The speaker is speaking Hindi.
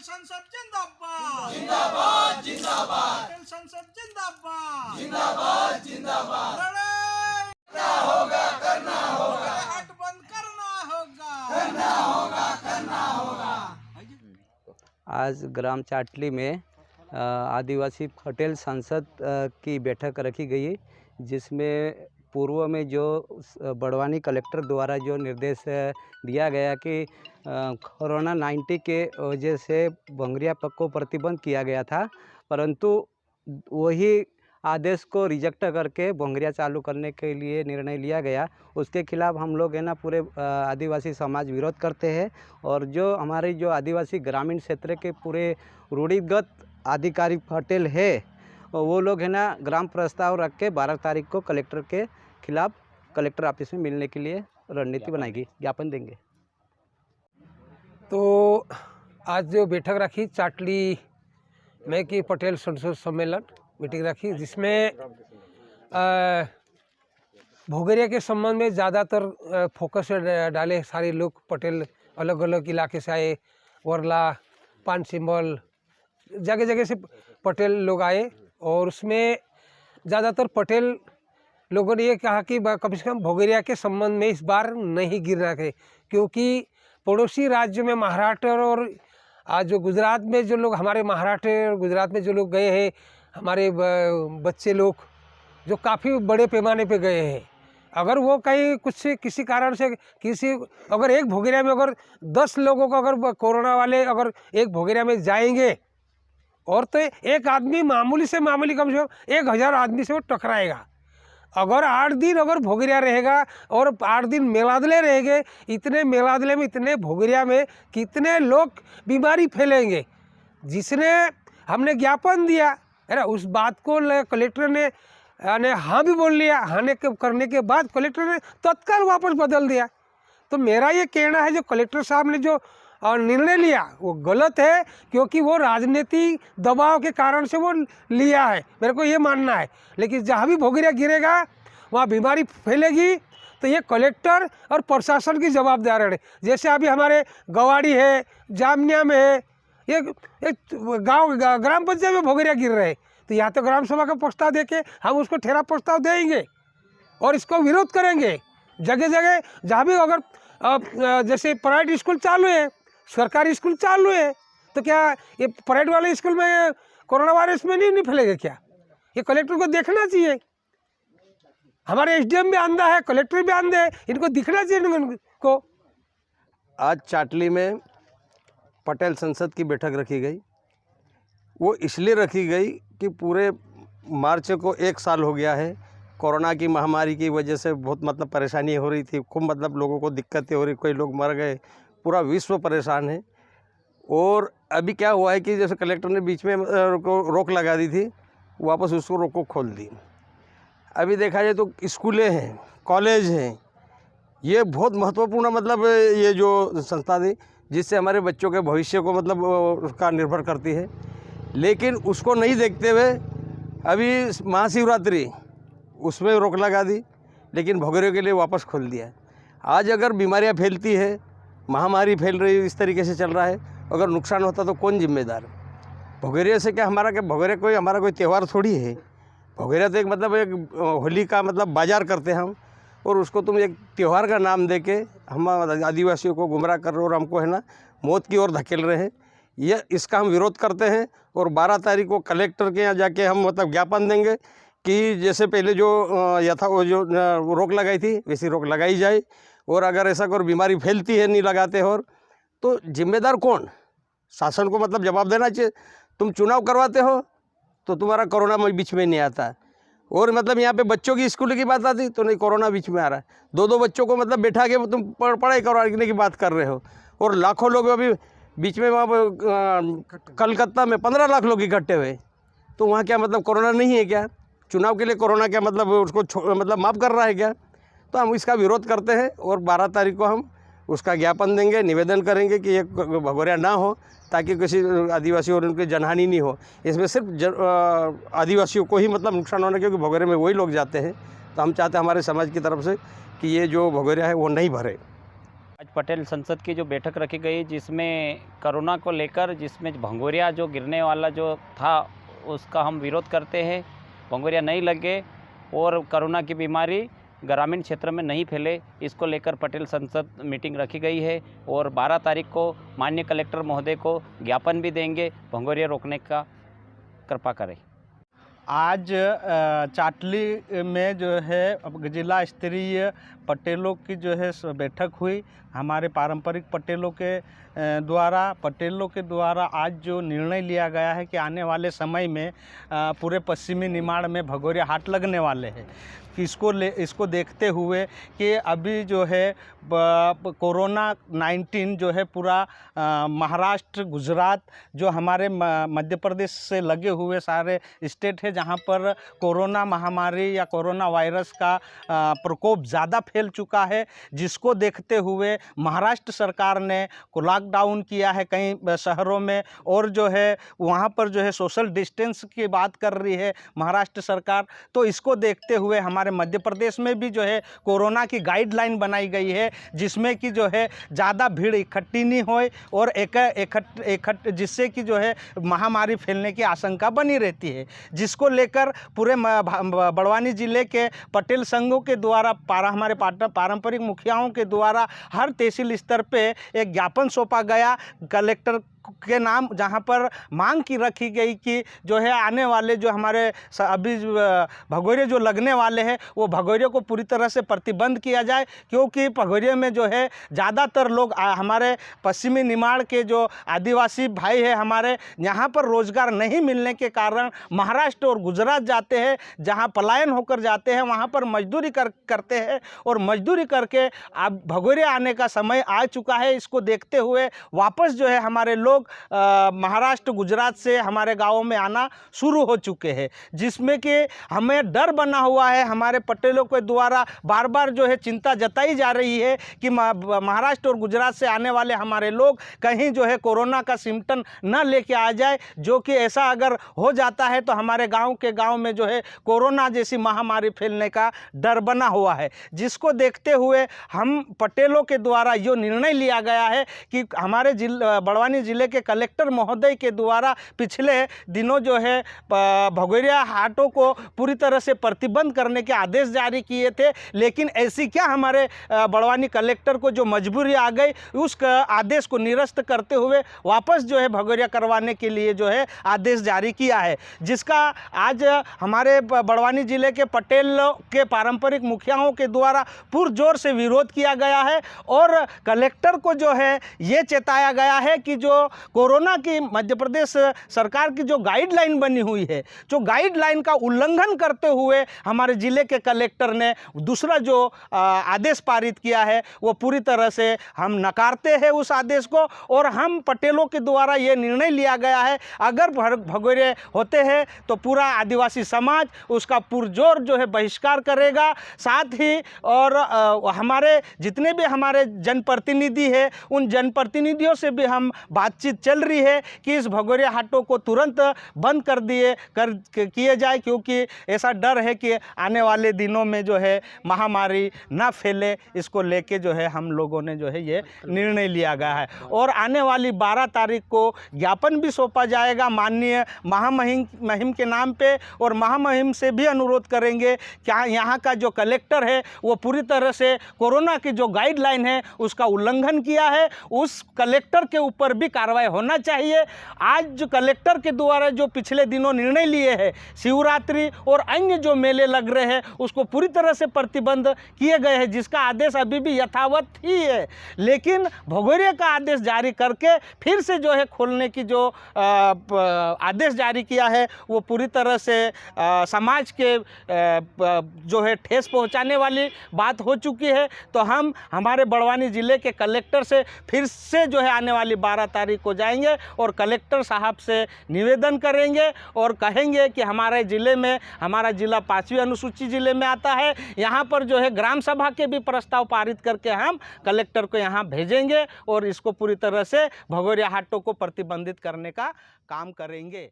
संसद जिंदाबाद जिंदाबाद जिंदाबाद पटेल संसद जिंदाबाद जिंदाबाद जिंदाबाद लड़ाई करना होगा हट बंद करना होगा करना होगा। आज ग्राम चाटली में आदिवासी पटेल संसद की बैठक रखी गई है, जिसमें पूर्व में जो बड़वानी कलेक्टर द्वारा जो निर्देश दिया गया कि कोरोना 19 के वजह से भंगरिया पक को प्रतिबंध किया गया था, परंतु वही आदेश को रिजेक्ट करके भंगरिया चालू करने के लिए निर्णय लिया गया। उसके खिलाफ हम लोग है ना पूरे आदिवासी समाज विरोध करते हैं। और जो हमारे जो आदिवासी ग्रामीण क्षेत्र के पूरे रूढ़िगत आधिकारिक पटेल है, वो लोग है ना ग्राम प्रस्ताव रख के 12 तारीख को कलेक्टर के खिलाफ कलेक्टर ऑफिस में मिलने के लिए रणनीति बनाएगी, ज्ञापन देंगे। तो आज जो बैठक रखी चाटली में कि पटेल संसद सम्मेलन मीटिंग रखी, जिसमें भोगरिया के संबंध में ज़्यादातर फोकस डाले सारे लोग पटेल अलग अलग इलाके से आए, वर्ला, पान सिंबल, जगह जगह से पटेल लोग आए। और उसमें ज़्यादातर पटेल लोगों ने ये कहा कि कम से कम भोगरिया के संबंध में इस बार नहीं गिरना है, क्योंकि पड़ोसी राज्य में महाराष्ट्र और आज जो गुजरात में जो लोग हमारे महाराष्ट्र और गुजरात में जो लोग गए हैं, हमारे बच्चे लोग जो काफ़ी बड़े पैमाने पे गए हैं, अगर वो कहीं कुछ किसी कारण से अगर एक भोगरिया में अगर 10 लोगों को अगर कोरोना वाले अगर एक भोगरिया में जाएंगे, और तो एक आदमी मामूली से मामूली कम से कम 1000 आदमी से वो टकराएगा। अगर 8 दिन अगर भोगरिया रहेगा और 8 दिन मेलादले रहेंगे, इतने मेलादले में इतने भोगरिया में कितने लोग बीमारी फैलेंगे, जिसने हमने ज्ञापन दिया है ना, उस बात को कलेक्टर ने हाँ भी बोल लिया। हाँ करने के बाद कलेक्टर ने तत्काल वापस बदल दिया। तो मेरा ये कहना है जो कलेक्टर साहब ने जो निर्णय लिया वो गलत है, क्योंकि वो राजनीतिक दबाव के कारण से वो लिया है, मेरे को ये मानना है। लेकिन जहाँ भी भोगरिया गिरेगा वहाँ बीमारी फैलेगी, तो ये कलेक्टर और प्रशासन की जवाबदारी है। जैसे अभी हमारे गवाड़ी है, जामनिया में है, ये गांव ग्राम पंचायत में भोगरिया गिर रहे हैं, तो यहाँ तो ग्राम सभा का प्रस्ताव देके हम उसको ठहरा प्रस्ताव देंगे और इसको विरोध करेंगे। जगह जगह जहाँ भी अगर जैसे प्राइवेट स्कूल चालू है, सरकारी स्कूल चालू है, तो क्या ये प्राइवेट वाले स्कूल में कोरोना वायरस में नहीं फैलेगा क्या? ये कलेक्टर को देखना चाहिए। हमारे एसडीएम भी अंधा है, कलेक्टर भी अंधे है, इनको दिखना चाहिए इनको। आज चाटली में पटेल संसद की बैठक रखी गई। वो इसलिए रखी गई कि पूरे मार्च को 1 साल हो गया है, कोरोना की महामारी की वजह से बहुत मतलब परेशानी हो रही थी, खूब मतलब लोगों को दिक्कतें हो रही, कोई लोग मर गए, पूरा विश्व परेशान है। और अभी क्या हुआ है कि जैसे कलेक्टर ने बीच में रोक लगा दी थी, वापस उसको रोक को खोल दी। अभी देखा जाए तो स्कूलें हैं, कॉलेज हैं, ये बहुत महत्वपूर्ण मतलब ये जो संस्था थी जिससे हमारे बच्चों के भविष्य को मतलब उसका निर्भर करती है, लेकिन उसको नहीं देखते हुए अभी महाशिवरात्रि उसमें रोक लगा दी, लेकिन भोगरियों के लिए वापस खोल दिया। आज अगर बीमारियां फैलती है, महामारी फैल रही है, इस तरीके से चल रहा है, अगर नुकसान होता तो कौन जिम्मेदार? भोगरिया से क्या हमारा भोगरिया हमारा कोई त्यौहार थोड़ी है। भोगरिया तो एक मतलब एक होली का मतलब बाजार करते हैं हम, और उसको तुम एक त्यौहार का नाम दे के हम आदिवासियों को गुमराह कर रहे हो और हमको है ना मौत की ओर धकेल रहे हैं। यह इसका हम विरोध करते हैं। और 12 तारीख को कलेक्टर के यहाँ जाके हम मतलब ज्ञापन देंगे कि जैसे पहले जो वो जो रोक लगाई थी वैसी रोक लगाई जाए, और अगर ऐसा कोई बीमारी फैलती है नहीं लगाते और तो जिम्मेदार कौन? शासन को मतलब जवाब देना चाहिए। तुम चुनाव करवाते हो तो तुम्हारा कोरोना बीच में नहीं आता, और मतलब यहाँ पे बच्चों की स्कूल की बात आती तो नहीं कोरोना बीच में आ रहा है। 2-2 बच्चों को मतलब बैठा के तुम पढ़ाई करवाने की बात कर रहे हो, और लाखों लोग अभी बीच में वहाँ पर कलकत्ता में 15 लाख लोग इकट्ठे हुए, तो वहाँ क्या मतलब कोरोना नहीं है क्या? चुनाव के लिए कोरोना क्या मतलब उसको मतलब माफ़ कर रहा है क्या? तो हम इसका विरोध करते हैं, और 12 तारीख को हम उसका ज्ञापन देंगे, निवेदन करेंगे कि ये भगोरिया ना हो, ताकि किसी आदिवासी और उनकी जनहानि नहीं हो। इसमें सिर्फ आदिवासियों को ही मतलब नुकसान होना, क्योंकि भगोरिया में वही लोग जाते हैं। तो हम चाहते हैं हमारे समाज की तरफ से कि ये जो भगोरिया है वो नहीं भरे। आज पटेल संसद की जो बैठक रखी गई, जिसमें कोरोना को लेकर, जिसमें भंगोरिया जो गिरने वाला जो था उसका हम विरोध करते हैं। भंगोरिया नहीं लगे और कोरोना की बीमारी ग्रामीण क्षेत्र में नहीं फैले, इसको लेकर पटेल संसद मीटिंग रखी गई है और 12 तारीख को माननीय कलेक्टर महोदय को ज्ञापन भी देंगे, भंगोरिया रोकने का कृपा करें। आज चाटली में जो है जिला स्तरीय पटेलों की जो है बैठक हुई। हमारे पारंपरिक पटेलों के द्वारा आज जो निर्णय लिया गया है कि आने वाले समय में पूरे पश्चिमी निमाड़ में भगोरिया हाट लगने वाले हैं, कि इसको देखते हुए कि अभी जो है कोरोना 19 जो है पूरा महाराष्ट्र, गुजरात, जो हमारे मध्य प्रदेश से लगे हुए सारे स्टेट है जहां पर कोरोना महामारी या कोरोना वायरस का प्रकोप ज़्यादा फैल चुका है, जिसको देखते हुए महाराष्ट्र सरकार ने लॉकडाउन किया है कई शहरों में, और जो है वहां पर जो है सोशल डिस्टेंस की बात कर रही है महाराष्ट्र सरकार। तो इसको देखते हुए हमारे मध्य प्रदेश में भी जो है कोरोना की गाइडलाइन बनाई गई है, जिसमें कि जो है ज़्यादा भीड़ इकट्ठी नहीं होए और जिससे कि जो है महामारी फैलने की आशंका बनी रहती है, जिसको लेकर पूरे बड़वानी ज़िले के पटेल संघों के द्वारा हमारे पारंपरिक मुखियाओं के द्वारा हर तहसील स्तर पे एक ज्ञापन सौंपा गया कलेक्टर के नाम, जहां पर मांग की रखी गई कि जो है आने वाले जो हमारे अभी भगोरिया जो लगने वाले हैं वो भगोरिया को पूरी तरह से प्रतिबंध किया जाए, क्योंकि भगोरिया में जो है ज़्यादातर लोग हमारे पश्चिमी निमाड़ के जो आदिवासी भाई है हमारे, यहाँ पर रोज़गार नहीं मिलने के कारण महाराष्ट्र और गुजरात जाते हैं, जहाँ पलायन होकर जाते हैं वहाँ पर मजदूरी करते हैं और मजदूरी करके अब भगोरिया आने का समय आ चुका है। इसको देखते हुए वापस जो है हमारे लोग महाराष्ट्र, गुजरात से हमारे गांवों में आना शुरू हो चुके हैं, जिसमें कि हमें डर बना हुआ है। हमारे पटेलों के द्वारा बार बार जो है चिंता जताई जा रही है कि महाराष्ट्र और गुजरात से आने वाले हमारे लोग कहीं जो है कोरोना का सिम्टम न लेके आ जाए, जो कि ऐसा अगर हो जाता है तो हमारे गांव में जो है कोरोना जैसी महामारी फैलने का डर बना हुआ है। जिसको देखते हुए हम पटेलों के द्वारा ये निर्णय लिया गया है कि हमारे बड़वानी ज़िले के कलेक्टर महोदय के द्वारा पिछले दिनों जो है भगोरिया हाटों को पूरी तरह से प्रतिबंध करने के आदेश जारी किए थे, लेकिन ऐसी क्या हमारे बड़वानी कलेक्टर को जो मजबूरी आ गई, उस आदेश को निरस्त करते हुए वापस जो है भगोरिया करवाने के लिए जो है आदेश जारी किया है, जिसका आज हमारे बड़वानी ज़िले के पटेल के पारंपरिक मुखियाओं के द्वारा पुरजोर से विरोध किया गया है और कलेक्टर को जो है ये चेताया गया है कि जो कोरोना की मध्य प्रदेश सरकार की जो गाइडलाइन बनी हुई है, जो गाइडलाइन का उल्लंघन करते हुए हमारे ज़िले के कलेक्टर ने दूसरा जो आदेश पारित किया है वो पूरी तरह से हम नकारते हैं उस आदेश को। और हम पटेलों के द्वारा ये निर्णय लिया गया है, अगर भगोरिया होते हैं तो पूरा आदिवासी समाज उसका पुरजोर जो है बहिष्कार करेगा। साथ ही और हमारे जितने भी हमारे जनप्रतिनिधि हैं उन जनप्रतिनिधियों से भी हम बातचीत चल रही है कि इस भगोरिया हाटों को तुरंत बंद किए जाए, क्योंकि ऐसा डर है कि आने वाले दिनों में जो है महामारी ना फैले, इसको लेके जो है हम लोगों ने जो है ये निर्णय लिया गया है। और आने वाली 12 तारीख को ज्ञापन भी सौंपा जाएगा माननीय महामहिम के नाम पे, और महामहिम से भी अनुरोध करेंगे कि यहाँ का जो कलेक्टर है वो पूरी तरह से कोरोना की जो गाइडलाइन है उसका उल्लंघन किया है, उस कलेक्टर के ऊपर भी कार्रवाई होना चाहिए। आज जो कलेक्टर के द्वारा जो पिछले दिनों निर्णय लिए हैं, शिवरात्रि और अन्य जो मेले लग रहे हैं उसको पूरी तरह से प्रतिबंध किए गए हैं, जिसका आदेश अभी भी यथावत ही है, लेकिन भगोरिया का आदेश जारी करके फिर से जो है खोलने की जो आदेश जारी किया है वो पूरी तरह से समाज के जो है ठेस पहुंचाने वाली बात हो चुकी है। तो हम हमारे बड़वानी ज़िले के कलेक्टर से फिर से जो है आने वाली 12 तारीख को जाएंगे और कलेक्टर साहब से निवेदन करेंगे और कहेंगे कि हमारे ज़िले में, हमारा ज़िला 5वीं अनुसूची ज़िले में आता है, यहाँ पर जो है ग्राम सभा के भी प्रस्ताव पारित करके हम कलेक्टर को यहाँ भेजेंगे और इसको पूरी तरह से भगोरिया हाटों को प्रतिबंधित करने का काम करेंगे।